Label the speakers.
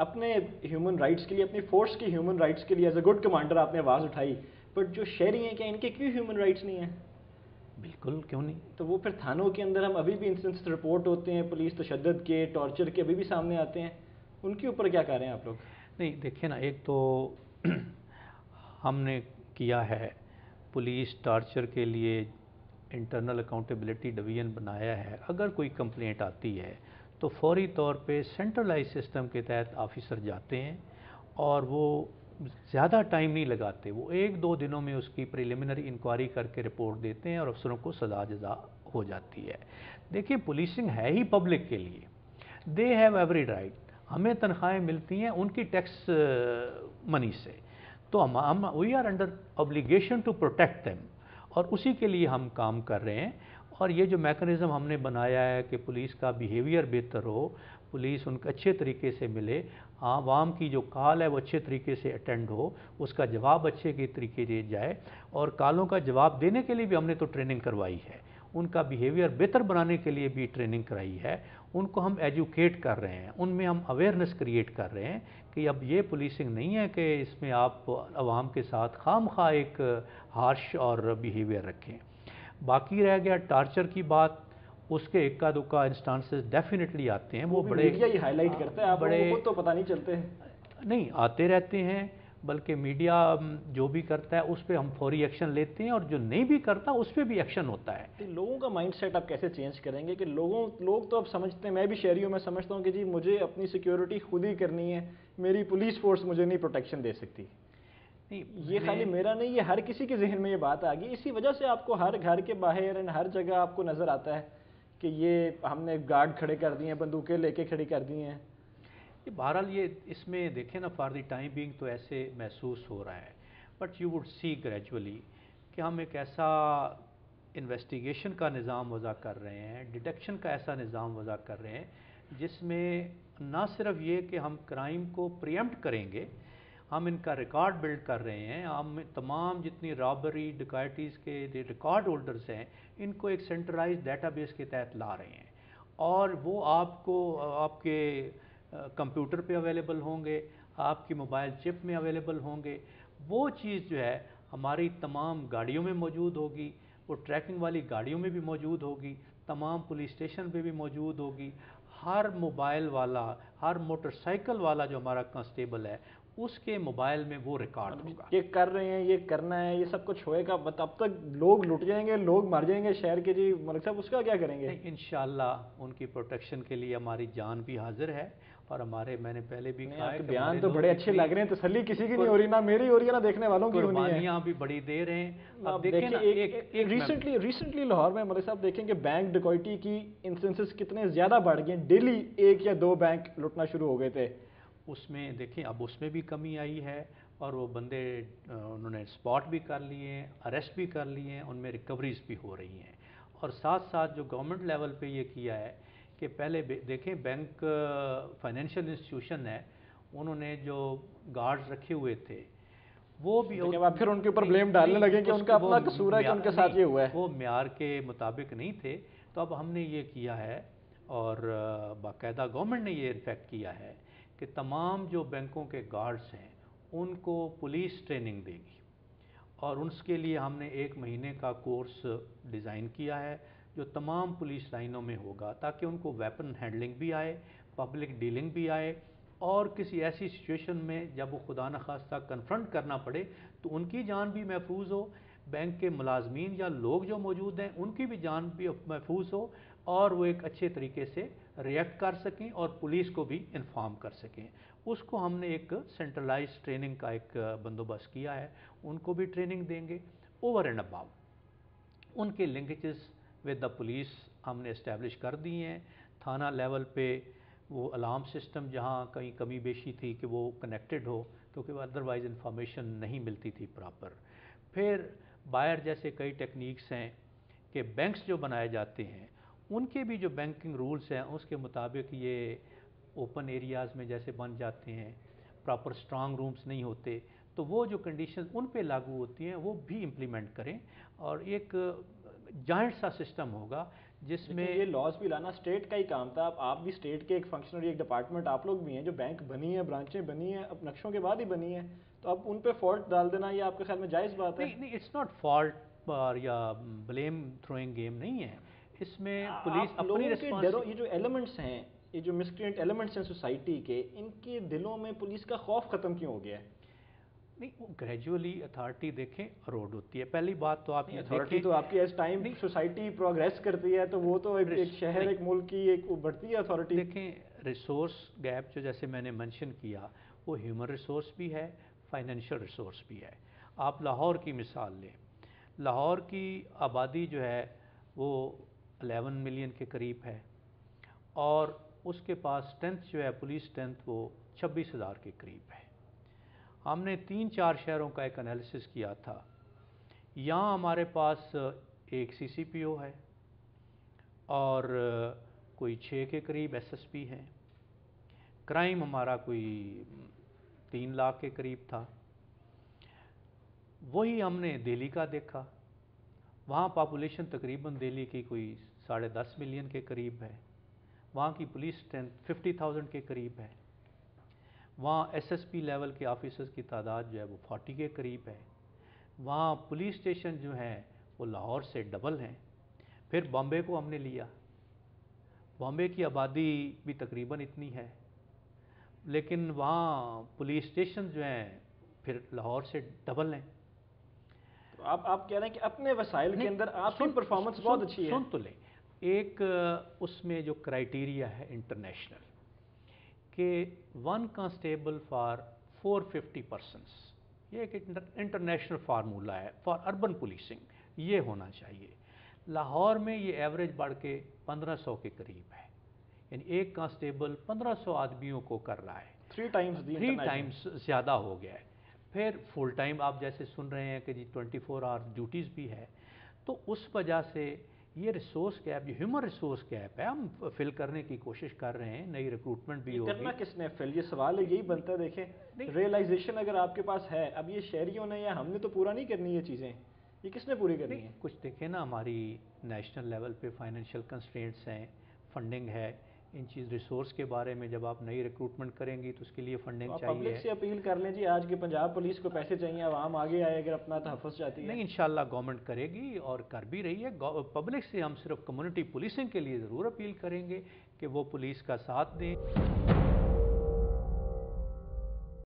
Speaker 1: اپنے human rights کے لیے، اپنی فورس کی ہیومن رائٹس کے لیے ایز اے گڈ کمانڈر آپ نے آواز اٹھائی، بٹ جو شہری ہیں کیا ان کے کیوں ہیومن رائٹس نہیں ہیں؟
Speaker 2: بالکل کیوں نہیں؟
Speaker 1: تو وہ پھر تھانوں کے اندر ہم ابھی بھی انسٹنس رپورٹ ہوتے ہیں پولیس تشدد کے، ٹارچر کے، ابھی بھی سامنے آتے ہیں، ان کے اوپر کیا کر رہے ہیں آپ لوگ؟
Speaker 2: نہیں دیکھیں نا، ایک تو ہم نے کیا ہے پولیس ٹارچر کے لیے انٹرنل اکاؤنٹیبلٹی ڈویژن بنایا ہے. اگر کوئی کمپلینٹ آتی ہے تو فوری طور پہ سینٹرلائز سسٹم کے تحت آفیسر جاتے ہیں اور وہ زیادہ ٹائم نہیں لگاتے، وہ 1-2 دنوں میں اس کی پریلیمنری انکوائری کر کے رپورٹ دیتے ہیں اور افسروں کو سزا جزا ہو جاتی ہے. دیکھیں پولیسنگ ہے ہی پبلک کے لیے، دے ہیو ایوری رائٹ. ہمیں تنخواہیں ملتی ہیں ان کی ٹیکس منی سے، تو ہم we are under obligation to protect them, اور اسی کے لیے ہم کام کر رہے ہیں. اور یہ جو میکنزم ہم نے بنایا ہے کہ پولیس کا بیہیویئر بہتر ہو، پولیس ان کو اچھے طریقے سے ملے، عوام کی جو کال ہے وہ اچھے طریقے سے اٹینڈ ہو، اس کا جواب اچھے کے طریقے دیا جائے، اور کالوں کا جواب دینے کے لیے بھی ہم نے تو ٹریننگ کروائی ہے، ان کا بیہیویئر بہتر بنانے کے لیے بھی ٹریننگ کرائی ہے. ان کو ہم ایجوکیٹ کر رہے ہیں، ان میں ہم اویئرنیس کریٹ کر رہے ہیں کہ اب یہ پولیسنگ نہیں ہے کہ اس میں آپ عوام کے ساتھ خام خواہ ایک ہارش اور بیہیویئر رکھیں. باقی رہ گیا ٹارچر کی بات، اس کے اکا دکا انسٹانسز ڈیفینیٹلی آتے ہیں، وہ بڑے
Speaker 1: میڈیا یہ ہائی لائٹ کرتا ہے، آپ لوگوں کو خود تو پتہ نہیں چلتے.
Speaker 2: نہیں آتے رہتے ہیں، بلکہ میڈیا جو بھی کرتا ہے اس پہ ہم فوری ایکشن لیتے ہیں، اور جو نہیں بھی کرتا اس پہ بھی ایکشن ہوتا ہے.
Speaker 1: تو لوگوں کا مائنڈ سیٹ آپ کیسے چینج کریں گے کہ لوگ تو اب سمجھتے ہیں، میں بھی شہری ہوں، میں سمجھتا ہوں کہ جی مجھے اپنی سیکیورٹی خود ہی کرنی ہے، میری پولیس فورس مجھے نہیں پروٹیکشن دے سکتی. یہ خالی میرا نہیں، یہ ہر کسی کے ذہن میں یہ بات آ گئی. اسی وجہ سے آپ کو ہر گھر کے باہر ہر جگہ آپ کو نظر آتا ہے کہ یہ ہم نے گارڈ کھڑے کر دیے ہیں، بندوقیں لے کے کھڑی کر دی ہیں.
Speaker 2: بہرحال یہ اس میں دیکھیں نا، فار دی ٹائم بینگ تو ایسے محسوس ہو رہا ہے، but you would see gradually کہ ہم ایک ایسا انویسٹیگیشن کا نظام وضع کر رہے ہیں، ڈیٹیکشن کا ایسا نظام وضع کر رہے ہیں جس میں نہ صرف یہ کہ ہم کرائم کو پریمپٹ کریں گے، ہم ان کا ریکارڈ بلڈ کر رہے ہیں. ہم تمام جتنی رابری ڈکیٹیز کے ریکارڈ ہولڈرز ہیں ان کو ایک سینٹرلائز ڈیٹا بیس کے تحت لا رہے ہیں، اور وہ آپ کو آپ کے کمپیوٹر پہ اویلیبل ہوں گے، آپ کی موبائل چپ میں اویلیبل ہوں گے. وہ چیز جو ہے ہماری تمام گاڑیوں میں موجود ہوگی، وہ ٹریکنگ والی گاڑیوں میں بھی موجود ہوگی، تمام پولیس اسٹیشن پہ بھی موجود ہوگی. ہر موبائل والا، ہر موٹر سائیکل والا جو ہمارا کانسٹیبل ہے اس کے موبائل میں وہ ریکارڈ ہوگا.
Speaker 1: یہ کر رہے ہیں، یہ کرنا ہے، یہ سب کچھ ہوئے گا، اب تک لوگ لٹ جائیں گے، لوگ مر جائیں گے شہر کے. جی ملک صاحب اس کا کیا کریں گے؟
Speaker 2: انشاءاللہ ان کی پروٹیکشن کے لیے ہماری جان بھی حاضر ہے، اور ہمارے میں نے پہلے بھی کہا ہے کہ
Speaker 1: بیان تو بڑے اچھے لگ رہے ہیں، تسلی کسی کی نہیں ہو رہی، نہ میری ہو رہی ہے نہ دیکھنے والوں کی ہونی ہے.
Speaker 2: قربانیاں بھی بڑی دے رہے ہیں. اب دیکھیں نا،
Speaker 1: ریسنٹلی لاہور میں ملک صاحب دیکھیں کہ بینک ڈکیتی کی انسٹنسز کتنے زیادہ بڑھ گئے ہیں. ڈیلی 1 یا 2 بینک لوٹنا شروع ہو گئے تھے.
Speaker 2: اس میں دیکھیں اب اس میں بھی کمی آئی ہے، اور وہ بندے انہوں نے اسپاٹ بھی کر لیے ہیں، اریسٹ بھی کر لیے ہیں، ان میں ریکوریز بھی ہو رہی ہیں. اور ساتھ ساتھ جو گورنمنٹ لیول پہ یہ کیا ہے کہ پہلے دیکھیں بینک فائنینشیل انسٹیٹیوشن ہے، انہوں نے جو گارڈز رکھے ہوئے تھے وہ بھی
Speaker 1: پھر ان کے اوپر بلیم ڈالنے لگے کہ ان کا اپنا قصور ہے کہ ان کے ساتھ یہ ہوا ہے.
Speaker 2: وہ معیار کے مطابق نہیں تھے. تو اب ہم نے یہ کیا ہے، اور باقاعدہ گورنمنٹ نے یہ انفیکٹ کیا ہے کہ تمام جو بینکوں کے گارڈز ہیں ان کو پولیس ٹریننگ دے گی، اور اس کے لیے ہم نے 1 مہینے کا کورس ڈیزائن کیا ہے جو تمام پولیس لائنوں میں ہوگا، تاکہ ان کو ویپن ہینڈلنگ بھی آئے، پبلک ڈیلنگ بھی آئے، اور کسی ایسی سچویشن میں جب وہ خدا نخواستہ کنفرنٹ کرنا پڑے تو ان کی جان بھی محفوظ ہو، بینک کے ملازمین یا لوگ جو موجود ہیں ان کی بھی جان بھی محفوظ ہو، اور وہ ایک اچھے طریقے سے ریئیکٹ کر سکیں اور پولیس کو بھی انفارم کر سکیں. اس کو ہم نے ایک سینٹرلائز ٹریننگ کا ایک بندوبست کیا ہے، ان کو بھی ٹریننگ دیں گے. اوور اینڈ اباؤ ان کے لنکیجز ود دا پولیس ہم نے اسٹیبلش کر دی ہیں. تھانہ لیول پہ وہ الارم سسٹم جہاں کہیں کمی بیشی تھی کہ وہ کنیکٹڈ ہو، کیونکہ ادروائز انفارمیشن نہیں ملتی تھی پراپر. پھر باہر جیسے کئی ٹیکنیکس ہیں کہ بینکس جو بنائے جاتے ہیں ان کے بھی جو بینکنگ رولز ہیں اس کے مطابق یہ اوپن ایریاز میں جیسے بن جاتے ہیں، پراپر اسٹرانگ رومز نہیں ہوتے، تو وہ جو کنڈیشنز ان پہ لاگو ہوتی ہیں وہ بھی امپلیمنٹ کریں. اور ایک جائنٹ سا سسٹم ہوگا جس
Speaker 1: لیکن
Speaker 2: میں
Speaker 1: یہ لاز بھی لانا اسٹیٹ کا ہی کام تھا. اب آپ بھی اسٹیٹ کے ایک فنکشنری، ایک ڈپارٹمنٹ آپ لوگ بھی ہیں جو بینک بنی ہے، برانچیں بنی ہیں، اب نقشوں کے بعد ہی بنی ہیں، تو اب ان پہ فالٹ ڈال دینا یہ آپ کے خیال میں جائز بات ہے؟
Speaker 2: نہیں، اٹس ناٹ فالٹ یا بلیم تھروئنگ گیم نہیں ہے. اس میں پولیس
Speaker 1: آپ
Speaker 2: اپنی
Speaker 1: لوگوں کے ڈروں، یہ
Speaker 2: رسپانس
Speaker 1: جو ایلیمنٹس ہیں، یہ جو مسکرینٹ ایلیمنٹس ہیں سوسائٹی کے، ان کے دلوں میں پولیس کا خوف ختم کیوں ہو گیا ہے؟
Speaker 2: نہیں، وہ گریجولی اتھارٹی دیکھیں اروڈ ہوتی ہے. پہلی بات تو آپ یہ
Speaker 1: اتھارٹی
Speaker 2: دیکھیں،
Speaker 1: تو آپ کی ایز ٹائم
Speaker 2: نہیں،
Speaker 1: سوسائٹی پروگریس کرتی ہے تو وہ تو ایک شہر،
Speaker 2: نہیں،
Speaker 1: ایک ملک کی ایک بڑھتی ہے اتھارٹی.
Speaker 2: دیکھیں ریسورس گیپ جو جیسے میں نے منشن کیا، وہ ہیومن ریسورس بھی ہے، فائنینشیل ریسورس بھی ہے. آپ لاہور کی مثال لیں، لاہور کی آبادی جو ہے وہ 11 ملین کے قریب ہے، اور اس کے پاس اسٹرینتھ جو ہے پولیس اسٹرینتھ وہ 26,000 کے قریب ہے. ہم نے 3-4 شہروں کا ایک انالیسس کیا تھا. یہاں ہمارے پاس ایک سی سی پی او ہے اور کوئی 6 کے قریب ایس ایس پی ہیں. کرائم ہمارا کوئی 3 لاکھ کے قریب تھا. وہی ہم نے دہلی کا دیکھا، وہاں پاپولیشن تقریباً دہلی کی کوئی 10.5 ملین کے قریب ہے، وہاں کی پولیس اسٹرینتھ 50,000 کے قریب ہے، وہاں ایس ایس پی لیول کے آفیسرز کی تعداد جو ہے وہ 40 کے قریب ہے، وہاں پولیس اسٹیشن جو ہیں وہ لاہور سے ڈبل ہیں. پھر بامبے کو ہم نے لیا، بامبے کی آبادی بھی تقریباً اتنی ہے، لیکن وہاں پولیس اسٹیشن جو ہیں پھر لاہور سے ڈبل ہیں.
Speaker 1: تو آپ کہہ رہے ہیں کہ اپنے وسائل کے اندر آپ کی
Speaker 2: سن-
Speaker 1: پرفارمنس بہت اچھی ہے.
Speaker 2: سن تو لیں، ایک اس میں جو کرائیٹیریا ہے انٹرنیشنل کہ 1 کانسٹیبل فار 450 پرسنس، یہ ایک انٹرنیشنل فارمولہ ہے فار اربن پولیسنگ، یہ ہونا چاہیے. لاہور میں یہ ایوریج بڑھ کے 1500 کے قریب ہے، یعنی ایک کانسٹیبل 1500 آدمیوں کو کر رہا ہے.
Speaker 1: 3 ٹائمز دی
Speaker 2: 3
Speaker 1: انٹرنیشنل.
Speaker 2: ٹائمز زیادہ ہو گیا ہے. پھر فل ٹائم آپ جیسے سن رہے ہیں کہ جی 24 آور ڈیوٹیز بھی ہے. تو اس وجہ سے یہ ریسورس گیپ، یہ ہیومن ریسورس گیپ ہے، ہم فل کرنے کی کوشش کر رہے ہیں. نئی ریکروٹمنٹ بھی
Speaker 1: یہ
Speaker 2: ہوگی.
Speaker 1: کرنا کس نے فل؟ یہ سوال ہے، یہی بنتا ہے. دیکھیں ریئلائزیشن اگر آپ کے پاس ہے، اب یہ شہریوں نے یا ہم نے تو پورا نہیں کرنی یہ چیزیں، یہ کس نے پوری کرنی ہے؟
Speaker 2: کچھ دیکھیں نا، ہماری نیشنل لیول پہ فائنینشیل کنسٹرینٹس ہیں، فنڈنگ ہے. ان چیز ریسورس کے بارے میں جب آپ نئی ریکروٹمنٹ کریں گی تو اس کے لیے فنڈنگ
Speaker 1: آپ
Speaker 2: چاہیے.
Speaker 1: پبلک سے اپیل کر لیں جی، آج کے پنجاب پولیس کو پیسے چاہیے، عوام آگے آئے اگر اپنا تحفظ چاہتی ہے.
Speaker 2: نہیں، انشاءاللہ گورنمنٹ کرے گی اور کر بھی رہی ہے. پبلک سے ہم صرف کمیونٹی پولیسنگ کے لیے ضرور اپیل کریں گے کہ وہ پولیس کا ساتھ دیں.